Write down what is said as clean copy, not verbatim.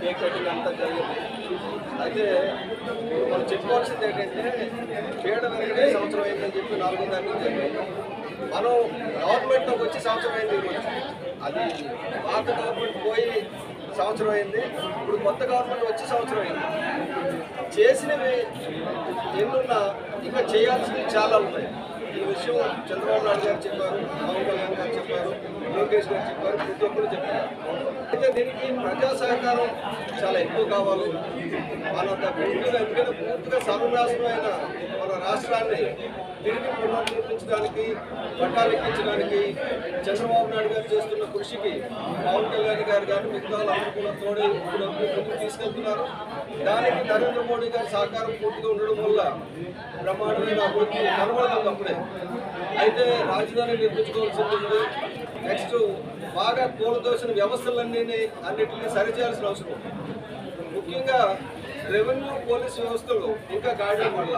Cake cutting అంతా జరిగింది. అయితే మనం చెప్పుకోవాల్సింది ఏంటంటే పేడ వెనకనే సంవత్సరం అయిందని చెప్పి 4వ తారీఖు జరిగింది. మనం గవర్నమెంట్లోకి వచ్చి సంవత్సరం అయింది. అది పాత గవర్నమెంట్ పోయి సంవత్సరం అయింది. ఇప్పుడు కొత్త గవర్నమెంట్ వచ్చి సంవత్సరం అయింది. చేసినవి ఎన్నున్నా ఇంకా చేయాల్సినవి చాలా ఉన్నాయి. ఈ విషయం చంద్రబాబు నాయుడు గారు చెప్పారు, పవన్ కళ్యాణ్ గారు చెప్పారు, లోకేష్ గారు చెప్పారు, ప్రతి ఒక్కరు చెప్పారు. అయితే దీనికి ప్రజా సహకారం చాలా ఎక్కువ కావాలి. మనంత పూర్తిగా సర్వనాశనమైన మన రాష్ట్రాన్ని తిరిగి పునర్నిర్మించడానికి, పట్టాలు ఎక్కించడానికి చంద్రబాబు నాయుడు గారు చేస్తున్న కృషికి పవన్ కళ్యాణ్ గారు కానీ మిగతా అందరూ కూడా తోడే ముందుకు తీసుకెళ్తున్నారు. దానికి నరేంద్ర మోడీ గారి సహకారం పూర్తిగా ఉండడం వల్ల బ్రహ్మాండమైన అభివృద్ధి కనబడుతుంది. అప్పుడే అయితే రాజధాని నిర్మించుకోవాల్సింది ఉంది. నెక్స్ట్ బాగా కూలదోసిన అన్నింటినీ సరిచేయాల్సిన అవసరం. ముఖ్యంగా రెవెన్యూ పోలీసు వ్యవస్థలు ఇంకా గాడి వల్ల